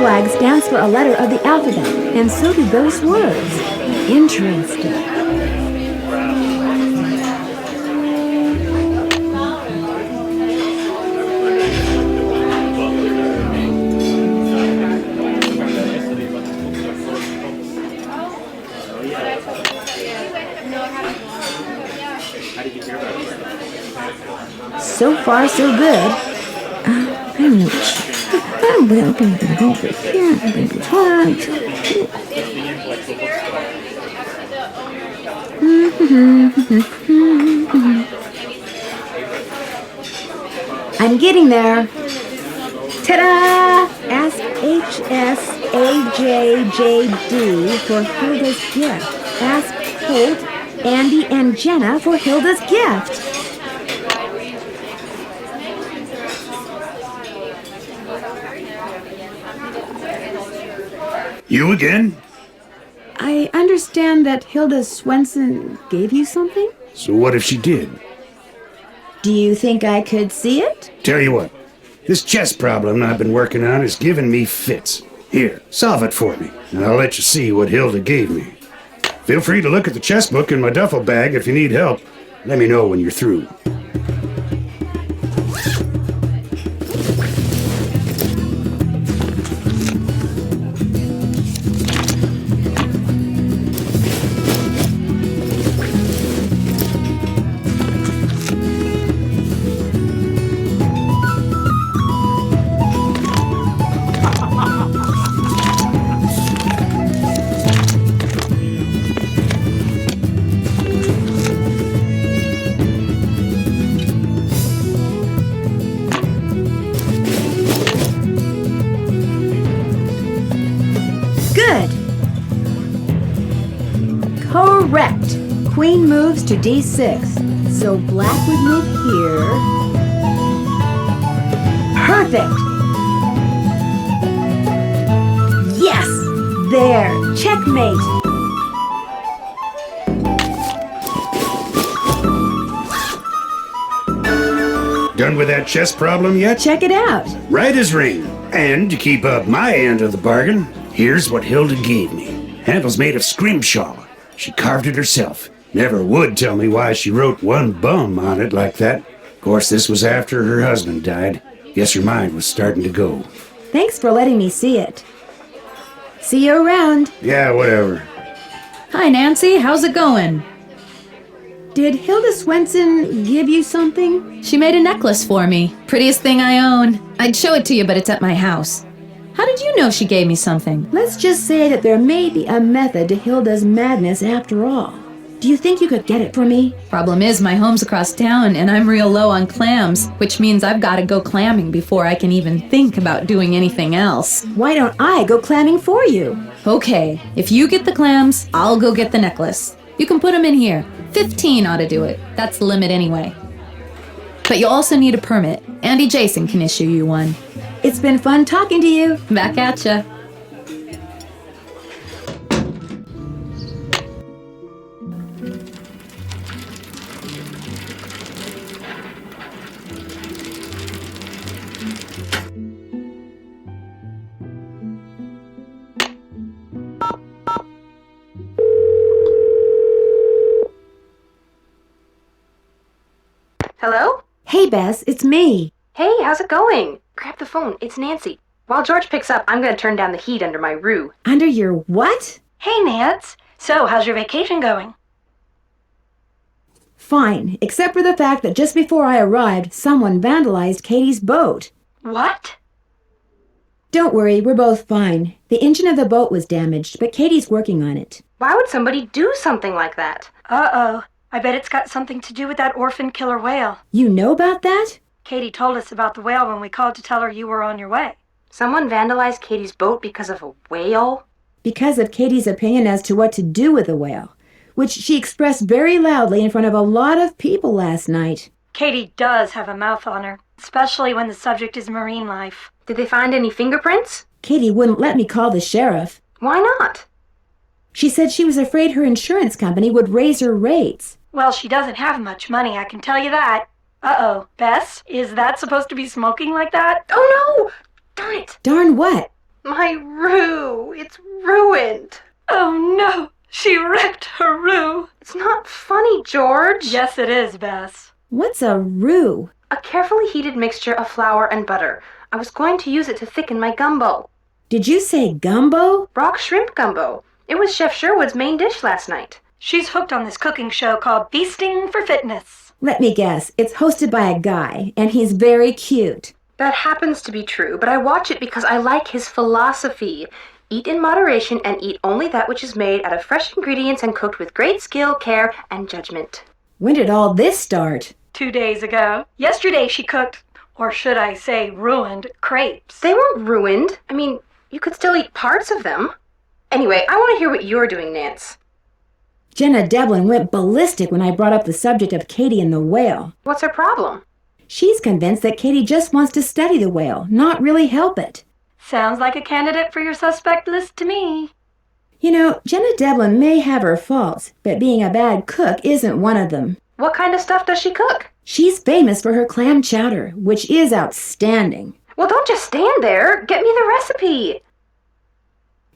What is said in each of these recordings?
flag stands for a letter of the alphabet, and so do those words. Interesting. So far, so good. I'm getting there. Ta-da! Ask HSAJJD for Hilda's gift. Ask Holt, Andy, and Jenna for Hilda's gift. You again? I understand that Hilda Swenson gave you something? So what if she did? Do you think I could see it? Tell you what, this chess problem I've been working on is giving me fits. Here, solve it for me, and I'll let you see what Hilda gave me. Feel free to look at the chess book in my duffel bag if you need help. Let me know when you're through. Correct. Queen moves to d6. So black would move here. Perfect. Yes! There. Checkmate. Done with that chess problem yet? Check it out. Right as rain. And to keep up my end of the bargain, here's what Hilda gave me. Handle's made of scrimshaw. She carved it herself. Never would tell me why she wrote one bum on it like that. Of course, this was after her husband died. Guess her mind was starting to go. Thanks for letting me see it. See you around. Yeah, whatever. Hi, Nancy. How's it going? Did Hilda Swenson give you something? She made a necklace for me. Prettiest thing I own. I'd show it to you, but it's at my house. How did you know she gave me something? Let's just say that there may be a method to Hilda's madness after all. Do you think you could get it for me? Problem is, my home's across town, and I'm real low on clams, which means I've got to go clamming before I can even think about doing anything else. Why don't I go clamming for you? Okay, if you get the clams, I'll go get the necklace. You can put them in here. 15 ought to do it. That's the limit anyway. But you'll also need a permit. Andy Jason can issue you one. It's been fun talking to you. Back at ya. Hello? Hey, Bess, it's me. Hey, how's it going? Grab the phone. It's Nancy. While George picks up, I'm going to turn down the heat under my roux. Under your what? Hey, Nance. So, how's your vacation going? Fine, except for the fact that just before I arrived, someone vandalized Katie's boat. What? Don't worry, we're both fine. The engine of the boat was damaged, but Katie's working on it. Why would somebody do something like that? Uh-oh. I bet it's got something to do with that orphan killer whale. You know about that? Katie told us about the whale when we called to tell her you were on your way. Someone vandalized Katie's boat because of a whale? Because of Katie's opinion as to what to do with the whale, which she expressed very loudly in front of a lot of people last night. Katie does have a mouth on her, especially when the subject is marine life. Did they find any fingerprints? Katie wouldn't let me call the sheriff. Why not? She said she was afraid her insurance company would raise her rates. Well, she doesn't have much money, I can tell you that. Uh-oh. Bess, is that supposed to be smoking like that? Oh, no! Darn it! Darn what? My roux. It's ruined. Oh no, she wrecked her roux. It's not funny, George. Yes, it is, Bess. What's a roux? A carefully heated mixture of flour and butter. I was going to use it to thicken my gumbo. Did you say gumbo? Rock shrimp gumbo. It was Chef Sherwood's main dish last night. She's hooked on this cooking show called Feasting for Fitness. Let me guess, it's hosted by a guy, and he's very cute. That happens to be true, but I watch it because I like his philosophy. Eat in moderation and eat only that which is made out of fresh ingredients and cooked with great skill, care, and judgment. When did all this start? 2 days ago. Yesterday she cooked, or should I say ruined, crepes. They weren't ruined. I mean, you could still eat parts of them. Anyway, I want to hear what you're doing, Nance. Jenna Devlin went ballistic when I brought up the subject of Katie and the whale. What's her problem? She's convinced that Katie just wants to study the whale, not really help it. Sounds like a candidate for your suspect list to me. You know, Jenna Devlin may have her faults, but being a bad cook isn't one of them. What kind of stuff does she cook? She's famous for her clam chowder, which is outstanding. Well, don't just stand there. Get me the recipe.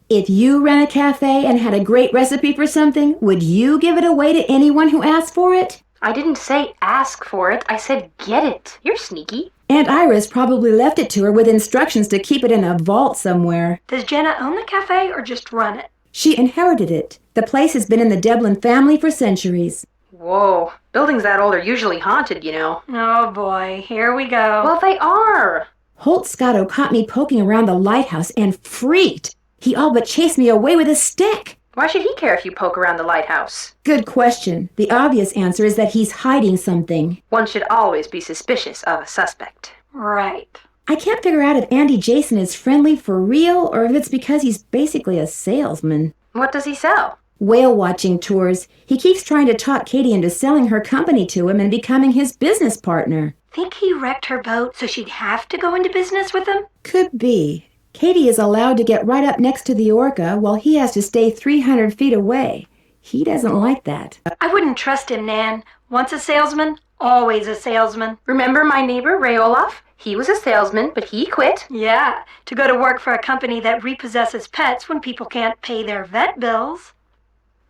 If you ran a cafe and had a great recipe for something, would you give it away to anyone who asked for it? I didn't say ask for it. I said get it. You're sneaky. Aunt Iris probably left it to her with instructions to keep it in a vault somewhere. Does Jenna own the cafe or just run it? She inherited it. The place has been in the Devlin family for centuries. Whoa. Buildings that old are usually haunted, you know. Oh boy, here we go. Well, they are. Holt Scotto caught me poking around the lighthouse and freaked. He all but chased me away with a stick. Why should he care if you poke around the lighthouse? Good question. The obvious answer is that he's hiding something. One should always be suspicious of a suspect. Right. I can't figure out if Andy Jason is friendly for real or if it's because he's basically a salesman. What does he sell? Whale watching tours. He keeps trying to talk Katie into selling her company to him and becoming his business partner. Think he wrecked her boat so she'd have to go into business with him? Could be. Katie is allowed to get right up next to the orca while he has to stay 300 feet away. He doesn't like that. I wouldn't trust him, Nan. Once a salesman, always a salesman. Remember my neighbor, Ray Olaf? He was a salesman, but he quit. Yeah, to go to work for a company that repossesses pets when people can't pay their vet bills.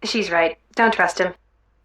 She's right. Don't trust him.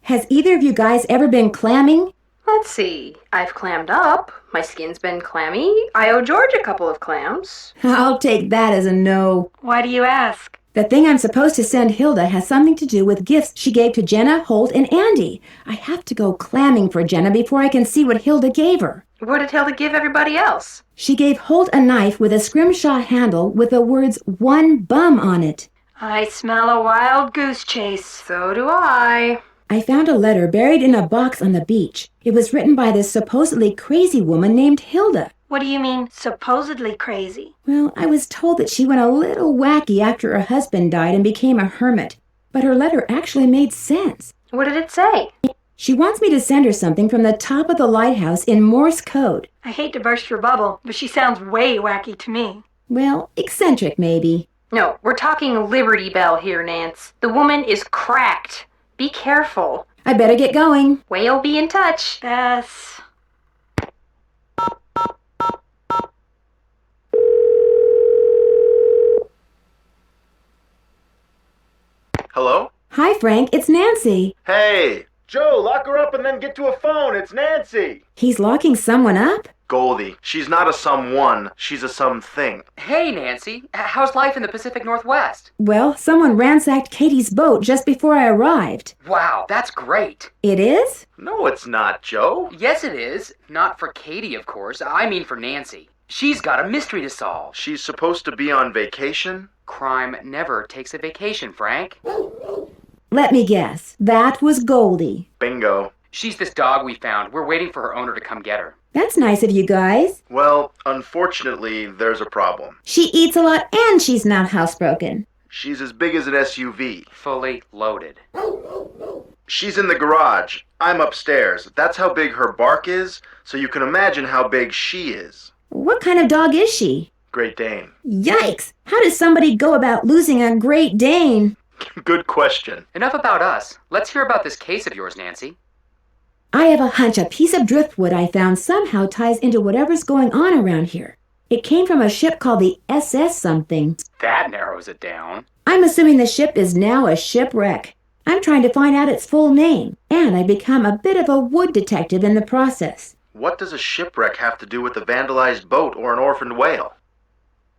Has either of you guys ever been clamming? Let's see. I've clammed up. My skin's been clammy. I owe George a couple of clams. I'll take that as a no. Why do you ask? The thing I'm supposed to send Hilda has something to do with gifts she gave to Jenna, Holt, and Andy. I have to go clamming for Jenna before I can see what Hilda gave her. What did Hilda give everybody else? She gave Holt a knife with a scrimshaw handle with the words "one bum" on it. I smell a wild goose chase. So do I. I found a letter buried in a box on the beach. It was written by this supposedly crazy woman named Hilda. What do you mean, supposedly crazy? Well, I was told that she went a little wacky after her husband died and became a hermit. But her letter actually made sense. What did it say? She wants me to send her something from the top of the lighthouse in Morse code. I hate to burst your bubble, but she sounds way wacky to me. Well, eccentric maybe. No, we're talking Liberty Bell here, Nance. The woman is cracked. Be careful. I better get going. Whale be in touch. Bess. Hello? Hi, Frank. It's Nancy. Hey! Joe, lock her up and then get to a phone. It's Nancy. He's locking someone up? Goldie, she's not a someone. She's a something. Hey, Nancy. How's life in the Pacific Northwest? Well, someone ransacked Katie's boat just before I arrived. Wow, that's great. It is? No, it's not, Joe. Yes, it is. Not for Katie, of course. I mean for Nancy. She's got a mystery to solve. She's supposed to be on vacation? Crime never takes a vacation, Frank. Let me guess. That was Goldie. Bingo. She's this dog we found. We're waiting for her owner to come get her. That's nice of you guys. Well, unfortunately, there's a problem. She eats a lot and she's not housebroken. She's as big as an SUV. Fully loaded. She's in the garage. I'm upstairs. That's how big her bark is, so you can imagine how big she is. What kind of dog is she? Great Dane. Yikes! How does somebody go about losing a Great Dane? Good question. Enough about us. Let's hear about this case of yours, Nancy. I have a hunch a piece of driftwood I found somehow ties into whatever's going on around here. It came from a ship called the SS something. That narrows it down. I'm assuming the ship is now a shipwreck. I'm trying to find out its full name, and I become a bit of a wood detective in the process. What does a shipwreck have to do with a vandalized boat or an orphaned whale?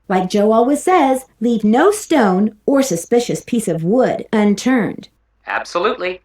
Like Joe always says, leave no stone or suspicious piece of wood unturned. Absolutely.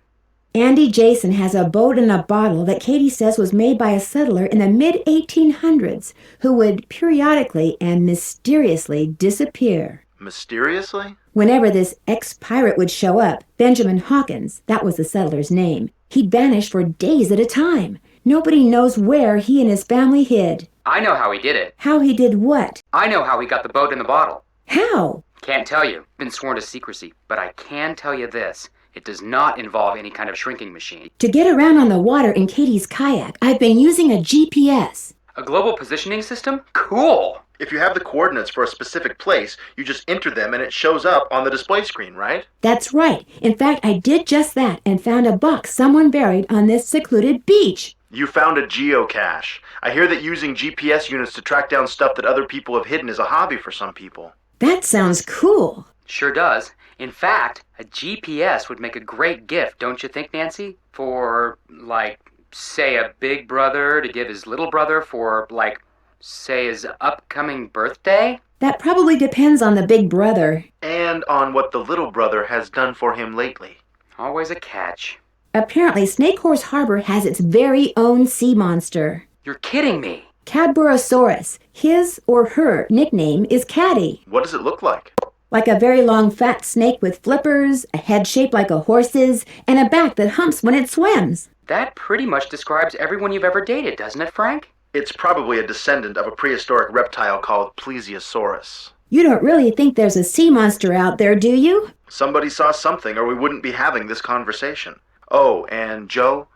Andy Jason has a boat in a bottle that Katie says was made by a settler in the mid-1800s who would periodically and mysteriously disappear. Mysteriously? Whenever this ex-pirate would show up, Benjamin Hawkins, that was the settler's name, he'd vanish for days at a time. Nobody knows where he and his family hid. I know how he did it. How he did what? I know how he got the boat in the bottle. How? Can't tell you. Been sworn to secrecy. But I can tell you this. It does not involve any kind of shrinking machine. To get around on the water in Katie's kayak, I've been using a GPS. A global positioning system? Cool! If you have the coordinates for a specific place, you just enter them and it shows up on the display screen, right? That's right. In fact, I did just that and found a box someone buried on this secluded beach. You found a geocache. I hear that using GPS units to track down stuff that other people have hidden is a hobby for some people. That sounds cool. Sure does. In fact, a GPS would make a great gift, don't you think, Nancy? For, like, say a big brother to give his little brother for, like, say his upcoming birthday? That probably depends on the big brother. And on what the little brother has done for him lately. Always a catch. Apparently, Snake Horse Harbor has its very own sea monster. You're kidding me. Cadborosaurus. His or her nickname is Caddy. What does it look like? Like a very long fat snake with flippers, a head shaped like a horse's, and a back that humps when it swims. That pretty much describes everyone you've ever dated, doesn't it, Frank? It's probably a descendant of a prehistoric reptile called Plesiosaurus. You don't really think there's a sea monster out there, do you? Somebody saw something or we wouldn't be having this conversation. Oh, and Joe,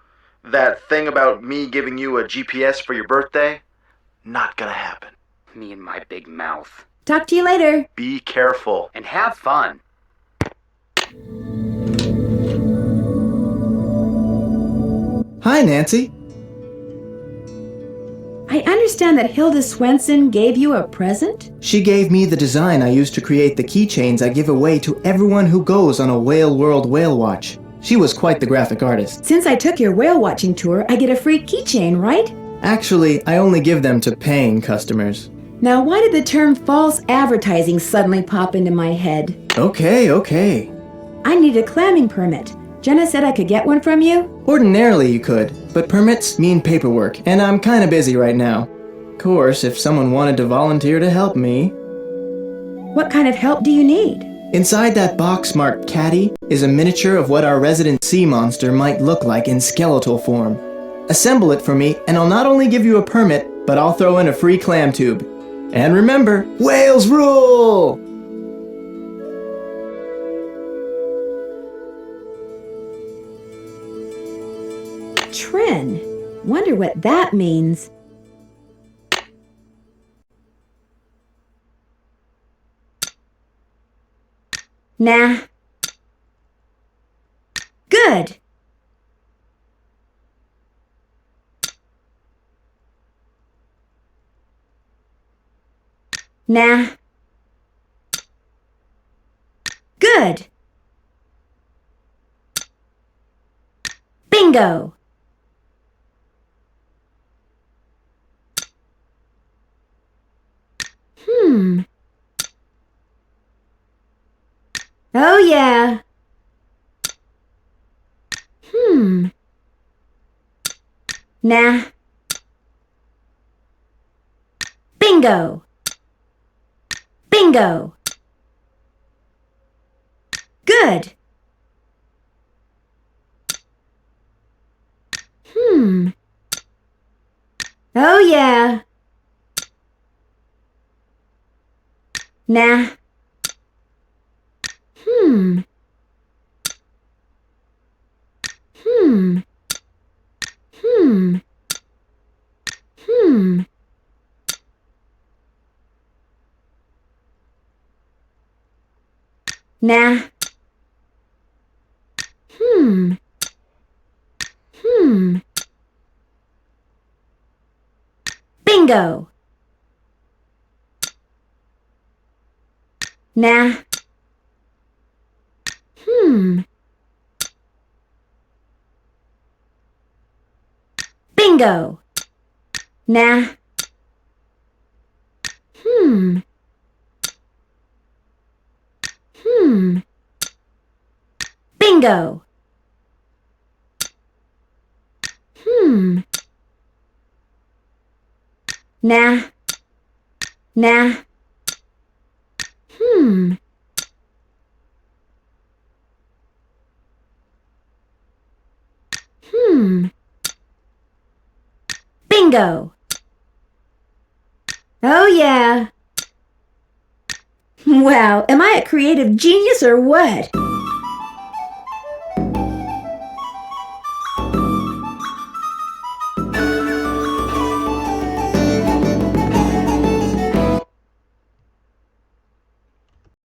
that thing about me giving you a GPS for your birthday? Not gonna happen. Me and my big mouth. Talk to you later. Be careful. And have fun. Hi, Nancy. I understand that Hilda Swenson gave you a present? She gave me the design I use to create the keychains I give away to everyone who goes on a Whale World Whale Watch. She was quite the graphic artist. Since I took your whale watching tour, I get a free keychain, right? Actually, I only give them to paying customers. Now, why did the term false advertising suddenly pop into my head? Okay. I need a clamming permit. Jenna said I could get one from you? Ordinarily you could, but permits mean paperwork, and I'm kinda busy right now. Of course, if someone wanted to volunteer to help me... What kind of help do you need? Inside that box marked Caddy is a miniature of what our resident sea monster might look like in skeletal form. Assemble it for me, and I'll not only give you a permit, but I'll throw in a free clam tube. And remember, whales rule! Trin. Wonder what that means. Nah. Good. Nah. Good. Bingo. Oh, yeah. Nah. Bingo. Bingo. Good. Oh, yeah. Nah. Nah. Bingo. Nah. Bingo. Nah. Bingo. Nah. Nah. Bingo. Oh, yeah. Wow, am I a creative genius or what?